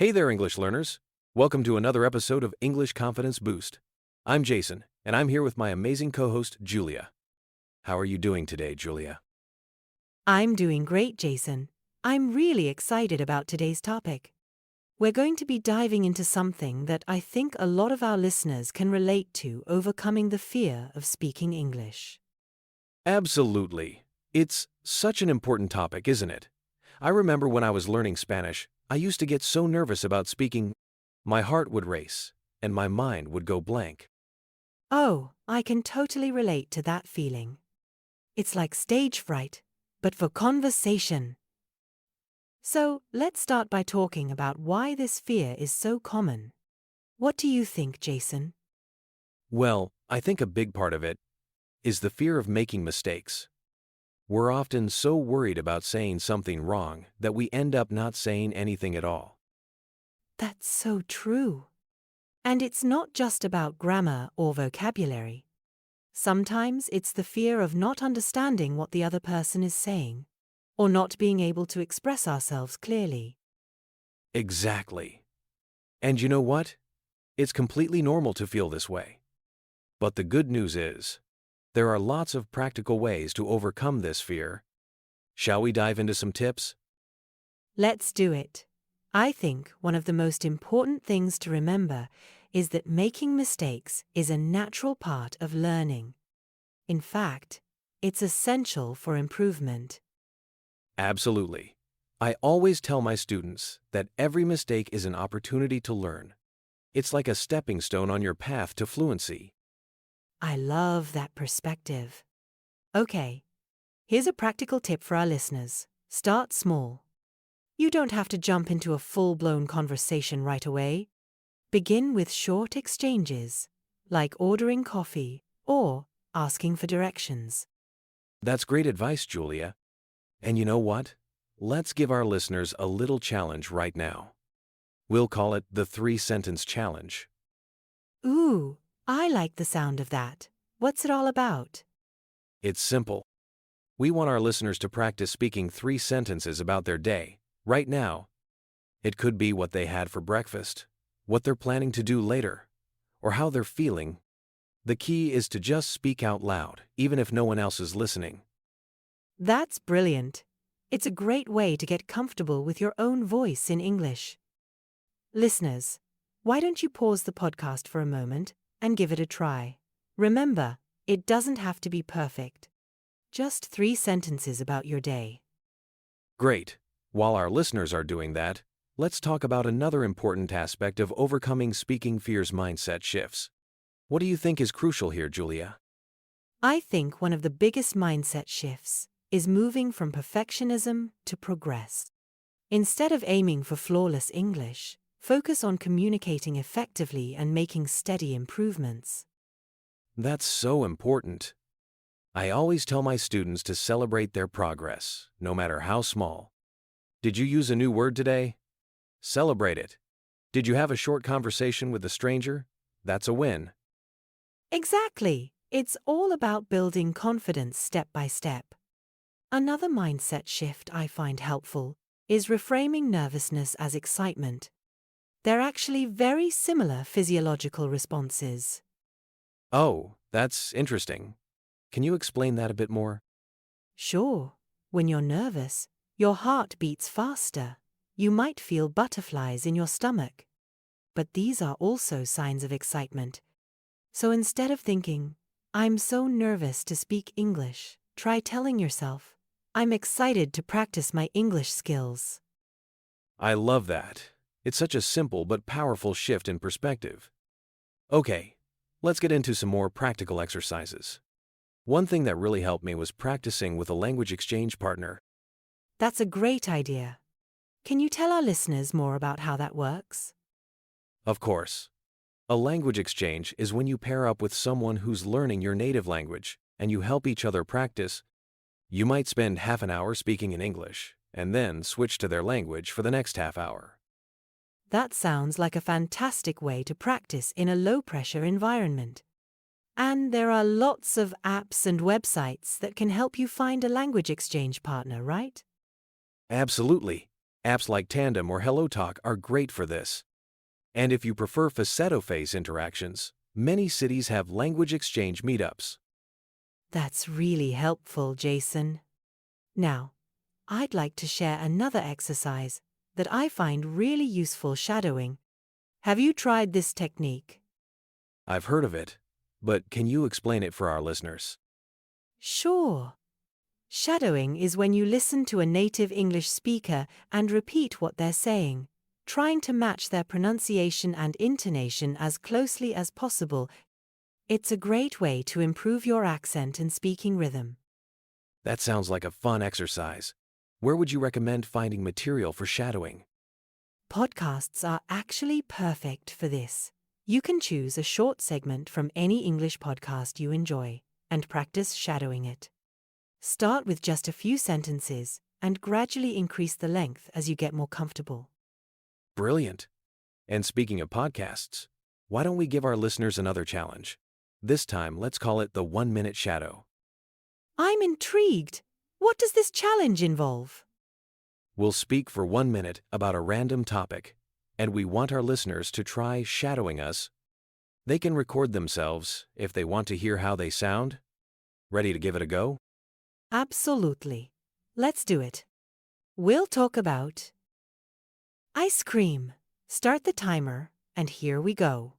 Hey there, English learners. Welcome to another episode of English Confidence Boost. I'm Jason, and I'm here with my amazing co-host, Julia. How are you doing today, Julia? I'm doing great, Jason. I'm really excited about today's topic. We're going to be diving into something that I think a lot of our listeners can relate to: overcoming the fear of speaking English. Absolutely. It's such an important topic, isn't it? I remember when I was learning Spanish, I used to get so nervous about speaking. My heart would race, and my mind would go blank. Oh, I can totally relate to that feeling. It's like stage fright, but for conversation. So, let's start by talking about why this fear is so common. What do you think, Jason? Well, I think a big part of it is the fear of making mistakes. We're often so worried about saying something wrong that we end up not saying anything at all. That's so true. And it's not just about grammar or vocabulary. Sometimes it's the fear of not understanding what the other person is saying, or not being able to express ourselves clearly. Exactly. And you know what? It's completely normal to feel this way. But the good news is, there are lots of practical ways to overcome this fear. Shall we dive into some tips? Let's do it. I think one of the most important things to remember is that making mistakes is a natural part of learning. In fact, it's essential for improvement. Absolutely. I always tell my students that every mistake is an opportunity to learn. It's like a stepping stone on your path to fluency. I love that perspective. Okay, here's a practical tip for our listeners. Start small. You don't have to jump into a full-blown conversation right away. Begin with short exchanges, like ordering coffee or asking for directions. That's great advice, Julia. And you know what? Let's give our listeners a little challenge right now. We'll call it the 3-sentence challenge. Ooh, I like the sound of that. What's it all about? It's simple. We want our listeners to practice speaking 3 sentences about their day, right now. It could be what they had for breakfast, what they're planning to do later, or how they're feeling. The key is to just speak out loud, even if no one else is listening. That's brilliant. It's a great way to get comfortable with your own voice in English. Listeners, why don't you pause the podcast for a moment and give it a try? Remember, it doesn't have to be perfect. Just 3 sentences about your day. Great. While our listeners are doing that, let's talk about another important aspect of overcoming speaking fear's mindset shifts. What do you think is crucial here, Julia? I think one of the biggest mindset shifts is moving from perfectionism to progress. Instead of aiming for flawless English, focus on communicating effectively and making steady improvements. That's so important. I always tell my students to celebrate their progress, no matter how small. Did you use a new word today? Celebrate it. Did you have a short conversation with a stranger? That's a win. Exactly. It's all about building confidence step by step. Another mindset shift I find helpful is reframing nervousness as excitement. They're actually very similar physiological responses. Oh, that's interesting. Can you explain that a bit more? Sure, when you're nervous, your heart beats faster. You might feel butterflies in your stomach. But these are also signs of excitement. So instead of thinking, "I'm so nervous to speak English," try telling yourself, "I'm excited to practice my English skills." I love that. It's such a simple but powerful shift in perspective. Okay, let's get into some more practical exercises. One thing that really helped me was practicing with a language exchange partner. That's a great idea. Can you tell our listeners more about how that works? Of course, a language exchange is when you pair up with someone who's learning your native language and you help each other practice. You might spend half an hour speaking in English and then switch to their language for the next half hour. That sounds like a fantastic way to practice in a low-pressure environment. And there are lots of apps and websites that can help you find a language exchange partner, right? Absolutely. Apps like Tandem or HelloTalk are great for this. And if you prefer face-to-face interactions, many cities have language exchange meetups. That's really helpful, Jason. Now, I'd like to share another exercise that I find really useful: shadowing. Have you tried this technique? I've heard of it, but can you explain it for our listeners? Sure. Shadowing is when you listen to a native English speaker and repeat what they're saying, trying to match their pronunciation and intonation as closely as possible. It's a great way to improve your accent and speaking rhythm. That sounds like a fun exercise. Where would you recommend finding material for shadowing? Podcasts are actually perfect for this. You can choose a short segment from any English podcast you enjoy and practice shadowing it. Start with just a few sentences and gradually increase the length as you get more comfortable. Brilliant. And speaking of podcasts, why don't we give our listeners another challenge? This time, let's call it the 1-minute shadow. I'm intrigued. What does this challenge involve? We'll speak for 1 minute about a random topic, and we want our listeners to try shadowing us. They can record themselves if they want to hear how they sound. Ready to give it a go? Absolutely. Let's do it. We'll talk about ice cream. Start the timer, and here we go.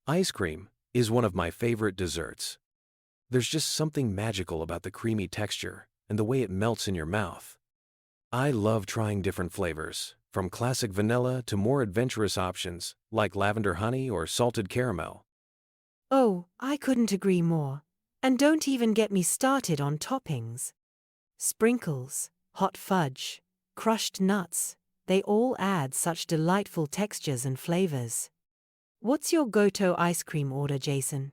Ice cream is one of my favorite desserts. There's just something magical about the creamy texture and the way it melts in your mouth. I love trying different flavors, from classic vanilla to more adventurous options like lavender honey or salted caramel. Oh, I couldn't agree more. And don't even get me started on toppings. Sprinkles, hot fudge, crushed nuts, they all add such delightful textures and flavors. What's your go-to ice cream order, Jason?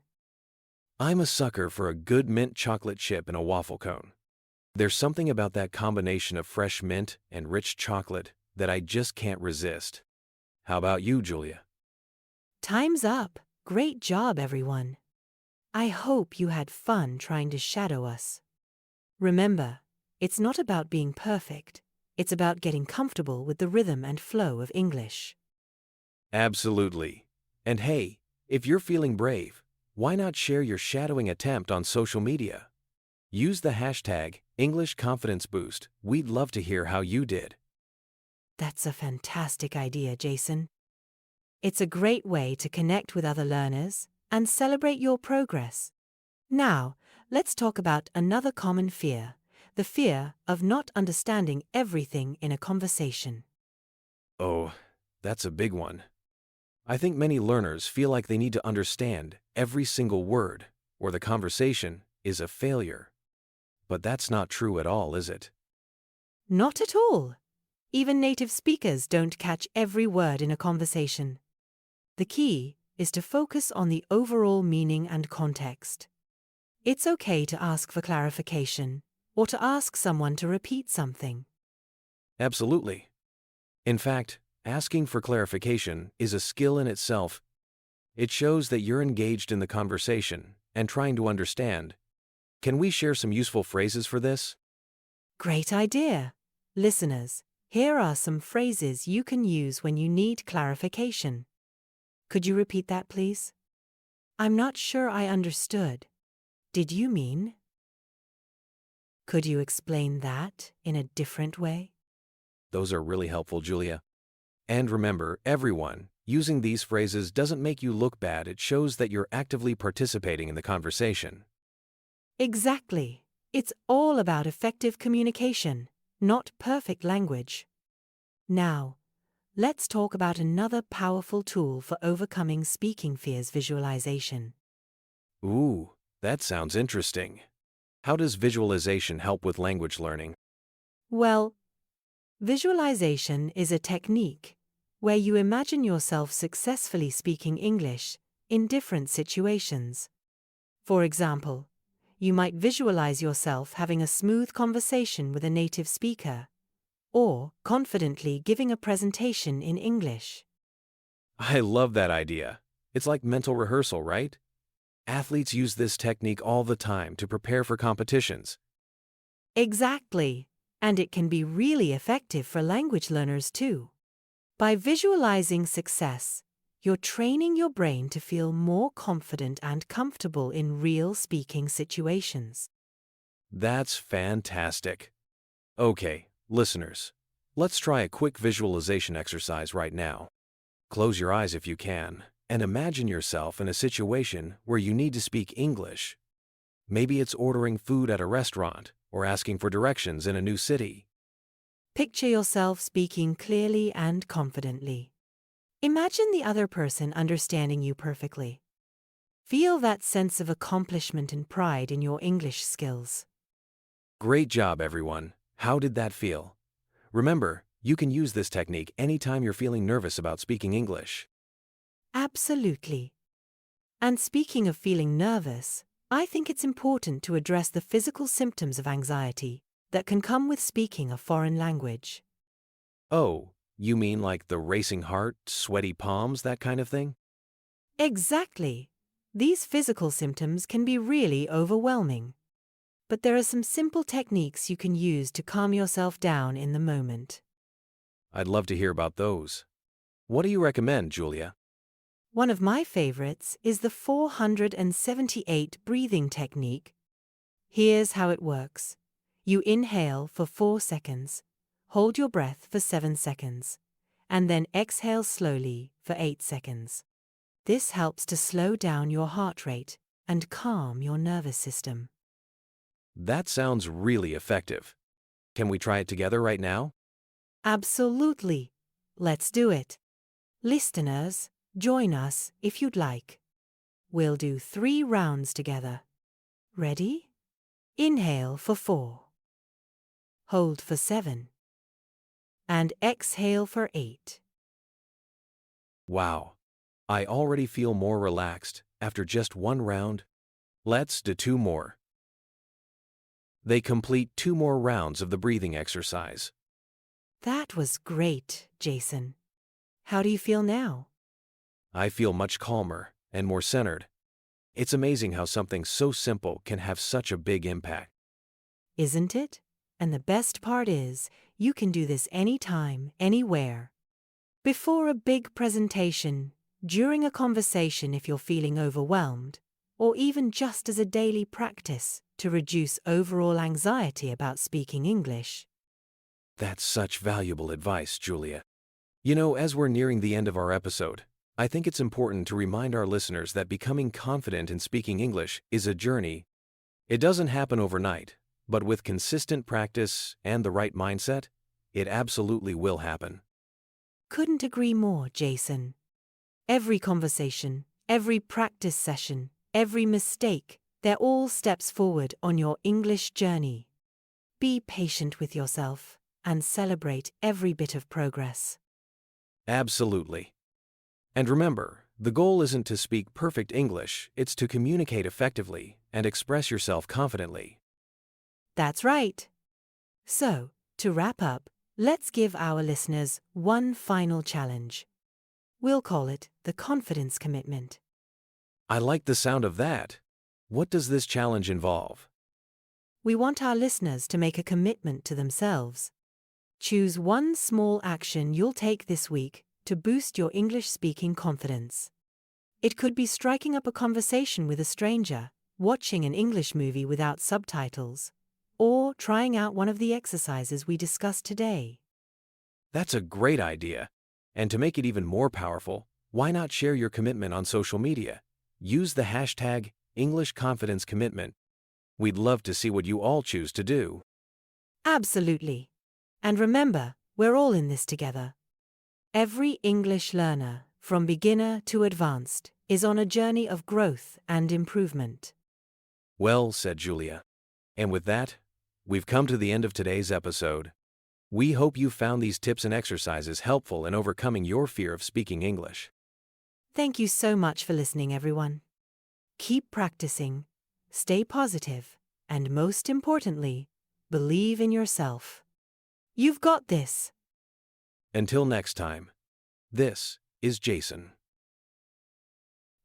I'm a sucker for a good mint chocolate chip in a waffle cone. There's something about that combination of fresh mint and rich chocolate that I just can't resist. How about you, Julia? Time's up. Great job, everyone. I hope you had fun trying to shadow us. Remember, it's not about being perfect. It's about getting comfortable with the rhythm and flow of English. Absolutely. And hey, if you're feeling brave, why not share your shadowing attempt on social media? Use the hashtag English Confidence Boost. We'd love to hear how you did. That's a fantastic idea, Jason. It's a great way to connect with other learners and celebrate your progress. Now, let's talk about another common fear: the fear of not understanding everything in a conversation. Oh, that's a big one. I think many learners feel like they need to understand every single word, or the conversation is a failure. But that's not true at all, is it? Not at all. Even native speakers don't catch every word in a conversation. The key is to focus on the overall meaning and context. It's okay to ask for clarification or to ask someone to repeat something. Absolutely. In fact, asking for clarification is a skill in itself. It shows that you're engaged in the conversation and trying to understand. Can we share some useful phrases for this? Great idea. Listeners, here are some phrases you can use when you need clarification. Could you repeat that, please? I'm not sure I understood. Did you mean? Could you explain that in a different way? Those are really helpful, Julia. And remember, everyone, using these phrases doesn't make you look bad. It shows that you're actively participating in the conversation. Exactly. It's all about effective communication, not perfect language. Now, let's talk about another powerful tool for overcoming speaking fears: visualization. Ooh, that sounds interesting. How does visualization help with language learning? Well, visualization is a technique where you imagine yourself successfully speaking English in different situations. For example, you might visualize yourself having a smooth conversation with a native speaker, or confidently giving a presentation in English. I love that idea. It's like mental rehearsal, right? Athletes use this technique all the time to prepare for competitions. Exactly. And it can be really effective for language learners too. By visualizing success, you're training your brain to feel more confident and comfortable in real speaking situations. That's fantastic. Okay, listeners, let's try a quick visualization exercise right now. Close your eyes if you can, and imagine yourself in a situation where you need to speak English. Maybe it's ordering food at a restaurant or asking for directions in a new city. Picture yourself speaking clearly and confidently. Imagine the other person understanding you perfectly. Feel that sense of accomplishment and pride in your English skills. Great job, everyone. How did that feel? Remember, you can use this technique anytime you're feeling nervous about speaking English. Absolutely. And speaking of feeling nervous, I think it's important to address the physical symptoms of anxiety that can come with speaking a foreign language. Oh, you mean like the racing heart, sweaty palms, that kind of thing? Exactly. These physical symptoms can be really overwhelming. But there are some simple techniques you can use to calm yourself down in the moment. I'd love to hear about those. What do you recommend, Julia? One of my favorites is the 478 breathing technique. Here's how it works. You inhale for 4 seconds, hold your breath for 7 seconds, and then exhale slowly for 8 seconds. This helps to slow down your heart rate and calm your nervous system. That sounds really effective. Can we try it together right now? Absolutely. Let's do it. Listeners, join us if you'd like. We'll do 3 rounds together. Ready? Inhale for 4. Hold for 7. And exhale for 8. Wow. I already feel more relaxed after just one round. Let's do 2 more. They complete 2 more rounds of the breathing exercise. That was great, Jason. How do you feel now? I feel much calmer and more centered. It's amazing how something so simple can have such a big impact. Isn't it? And the best part is, you can do this anytime, anywhere. Before a big presentation, during a conversation if you're feeling overwhelmed, or even just as a daily practice to reduce overall anxiety about speaking English. That's such valuable advice, Julia. You know, as we're nearing the end of our episode, I think it's important to remind our listeners that becoming confident in speaking English is a journey. It doesn't happen overnight, but with consistent practice and the right mindset, it absolutely will happen. Couldn't agree more, Jason. Every conversation, every practice session, every mistake, they're all steps forward on your English journey. Be patient with yourself and celebrate every bit of progress. Absolutely. And remember, the goal isn't to speak perfect English, it's to communicate effectively and express yourself confidently. That's right. So, to wrap up, let's give our listeners one final challenge. We'll call it the confidence commitment. I like the sound of that. What does this challenge involve? We want our listeners to make a commitment to themselves. Choose one small action you'll take this week to boost your English speaking confidence. It could be striking up a conversation with a stranger, watching an English movie without subtitles, or trying out one of the exercises we discussed today. That's a great idea. And to make it even more powerful, why not share your commitment on social media? Use the hashtag #EnglishConfidenceCommitment. We'd love to see what you all choose to do. Absolutely. And remember, we're all in this together. Every English learner, from beginner to advanced, is on a journey of growth and improvement. Well said, Julia. And with that, we've come to the end of today's episode. We hope you found these tips and exercises helpful in overcoming your fear of speaking English. Thank you so much for listening, everyone. Keep practicing, stay positive, and most importantly, believe in yourself. You've got this. Until next time, this is Jason,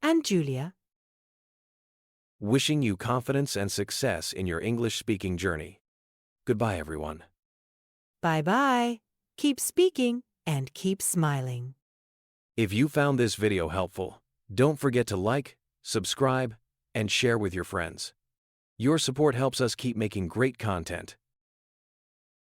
And Julia. wishing you confidence and success in your English speaking journey. Goodbye, everyone. Bye-bye. Keep speaking and keep smiling. If you found this video helpful, don't forget to like, subscribe, and share with your friends. Your support helps us keep making great content.